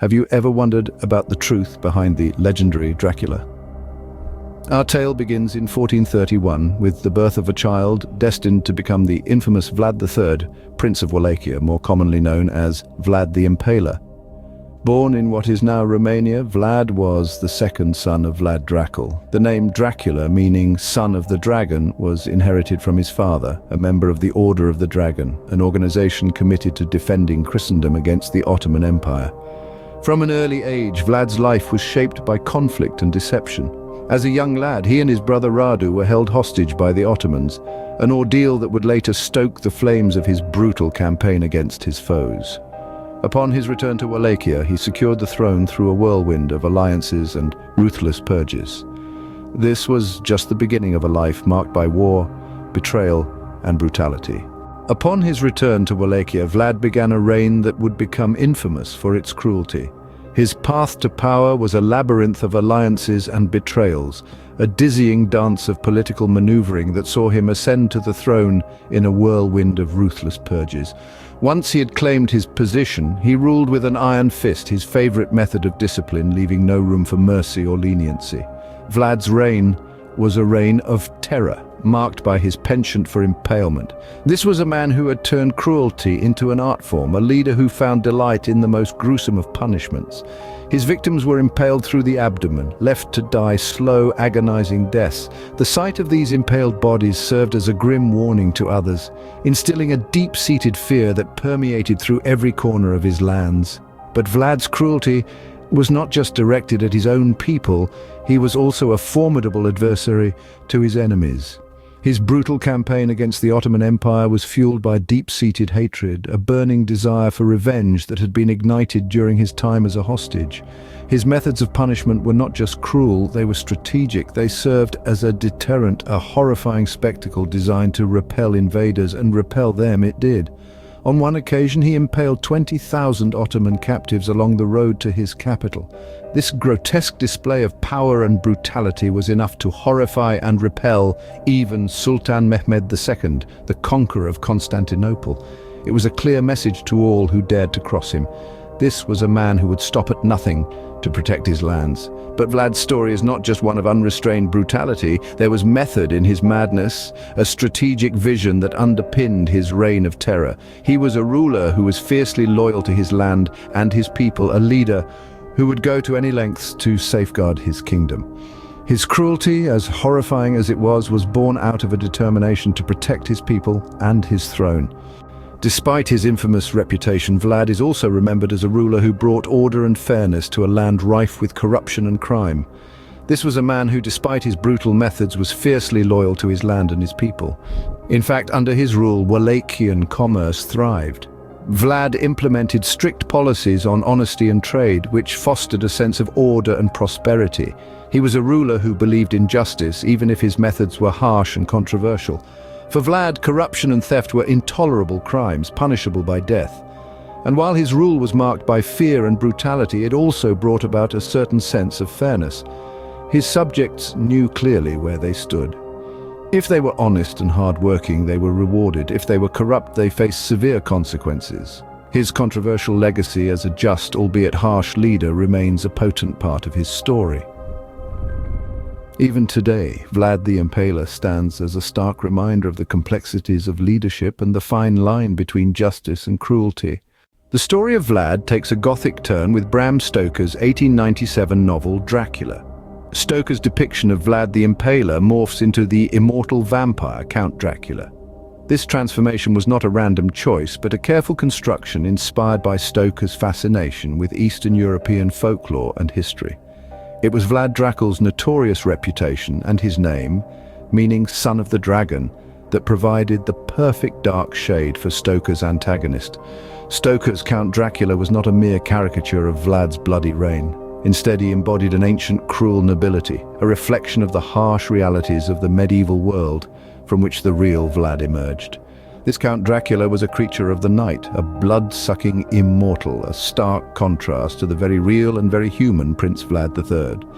Have you ever wondered about the truth behind the legendary Dracula? Our tale begins in 1431 with the birth of a child destined to become the infamous Vlad III, Prince of Wallachia, more commonly known as Vlad the Impaler. Born in what is now Romania, Vlad was the second son of Vlad Dracul. The name Dracula, meaning son of the dragon, was inherited from his father, a member of the Order of the Dragon, an organization committed to defending Christendom against the Ottoman Empire. From an early age, Vlad's life was shaped by conflict and deception. As a young lad, he and his brother Radu were held hostage by the Ottomans, an ordeal that would later stoke the flames of his brutal campaign against his foes. Upon his return to Wallachia, he secured the throne through a whirlwind of alliances and ruthless purges. This was just the beginning of a life marked by war, betrayal, and brutality. Upon his return to Wallachia, Vlad began a reign that would become infamous for its cruelty. His path to power was a labyrinth of alliances and betrayals, a dizzying dance of political maneuvering that saw him ascend to the throne in a whirlwind of ruthless purges. Once he had claimed his position, he ruled with an iron fist, his favorite method of discipline, leaving no room for mercy or leniency. Vlad's reign was a reign of terror, marked by his penchant for impalement. This was a man who had turned cruelty into an art form, a leader who found delight in the most gruesome of punishments. His victims were impaled through the abdomen, left to die slow, agonizing deaths. The sight of these impaled bodies served as a grim warning to others, instilling a deep-seated fear that permeated through every corner of his lands. But Vlad's cruelty was not just directed at his own people, he was also a formidable adversary to his enemies. His brutal campaign against the Ottoman Empire was fueled by deep-seated hatred, a burning desire for revenge that had been ignited during his time as a hostage. His methods of punishment were not just cruel, they were strategic. They served as a deterrent, a horrifying spectacle designed to repel invaders, and repel them it did. On one occasion, he impaled 20,000 Ottoman captives along the road to his capital. This grotesque display of power and brutality was enough to horrify and repel even Sultan Mehmed II, the conqueror of Constantinople. It was a clear message to all who dared to cross him. This was a man who would stop at nothing to protect his lands. But Vlad's story is not just one of unrestrained brutality. There was method in his madness, a strategic vision that underpinned his reign of terror. He was a ruler who was fiercely loyal to his land and his people, a leader who would go to any lengths to safeguard his kingdom. His cruelty, as horrifying as it was born out of a determination to protect his people and his throne. Despite his infamous reputation, Vlad is also remembered as a ruler who brought order and fairness to a land rife with corruption and crime. This was a man who, despite his brutal methods, was fiercely loyal to his land and his people. In fact, under his rule, Wallachian commerce thrived. Vlad implemented strict policies on honesty and trade, which fostered a sense of order and prosperity. He was a ruler who believed in justice, even if his methods were harsh and controversial. For Vlad, corruption and theft were intolerable crimes, punishable by death. And while his rule was marked by fear and brutality, it also brought about a certain sense of fairness. His subjects knew clearly where they stood. If they were honest and hard-working, they were rewarded. If they were corrupt, they faced severe consequences. His controversial legacy as a just, albeit harsh leader remains a potent part of his story. Even today, Vlad the Impaler stands as a stark reminder of the complexities of leadership and the fine line between justice and cruelty. The story of Vlad takes a Gothic turn with Bram Stoker's 1897 novel Dracula. Stoker's depiction of Vlad the Impaler morphs into the immortal vampire Count Dracula. This transformation was not a random choice, but a careful construction inspired by Stoker's fascination with Eastern European folklore and history. It was Vlad Dracul's notorious reputation and his name, meaning son of the dragon, that provided the perfect dark shade for Stoker's antagonist. Stoker's Count Dracula was not a mere caricature of Vlad's bloody reign. Instead, he embodied an ancient, cruel nobility, a reflection of the harsh realities of the medieval world from which the real Vlad emerged. This Count Dracula was a creature of the night, a blood-sucking immortal, a stark contrast to the very real and very human Prince Vlad III.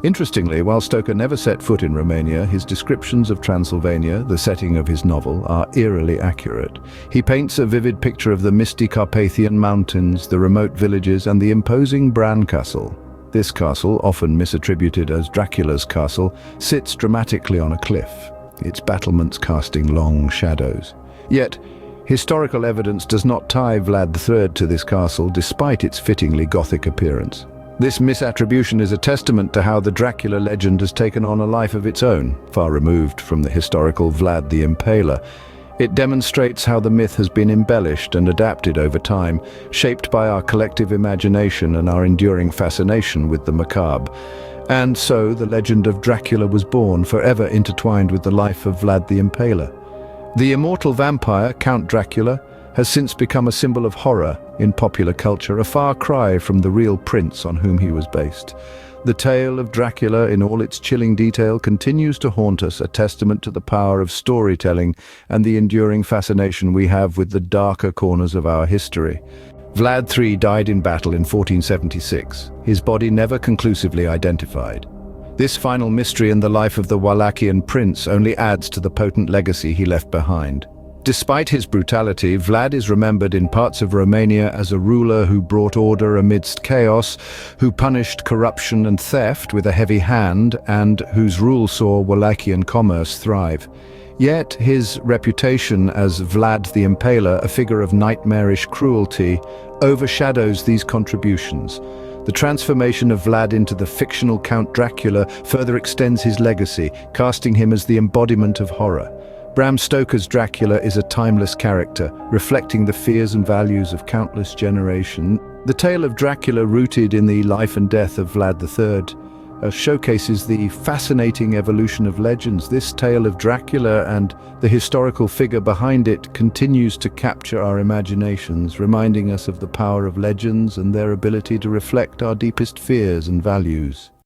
Interestingly, while Stoker never set foot in Romania, his descriptions of Transylvania, the setting of his novel, are eerily accurate. He paints a vivid picture of the misty Carpathian mountains, the remote villages, and the imposing Bran castle. This castle, often misattributed as Dracula's castle, sits dramatically on a cliff, its battlements casting long shadows. Yet, historical evidence does not tie Vlad III to this castle, despite its fittingly Gothic appearance. This misattribution is a testament to how the Dracula legend has taken on a life of its own, far removed from the historical Vlad the Impaler. It demonstrates how the myth has been embellished and adapted over time, shaped by our collective imagination and our enduring fascination with the macabre. And so the legend of Dracula was born, forever intertwined with the life of Vlad the Impaler. The immortal vampire, Count Dracula, has since become a symbol of horror in popular culture, a far cry from the real prince on whom he was based. The tale of Dracula, in all its chilling detail, continues to haunt us, a testament to the power of storytelling and the enduring fascination we have with the darker corners of our history. Vlad III died in battle in 1476, his body never conclusively identified. This final mystery in the life of the Wallachian prince only adds to the potent legacy he left behind. Despite his brutality, Vlad is remembered in parts of Romania as a ruler who brought order amidst chaos, who punished corruption and theft with a heavy hand, and whose rule saw Wallachian commerce thrive. Yet his reputation as Vlad the Impaler, a figure of nightmarish cruelty, overshadows these contributions. The transformation of Vlad into the fictional Count Dracula further extends his legacy, casting him as the embodiment of horror. Bram Stoker's Dracula is a timeless character, reflecting the fears and values of countless generations. The tale of Dracula, rooted in the life and death of Vlad III, showcases the fascinating evolution of legends. This tale of Dracula and the historical figure behind it continues to capture our imaginations, reminding us of the power of legends and their ability to reflect our deepest fears and values.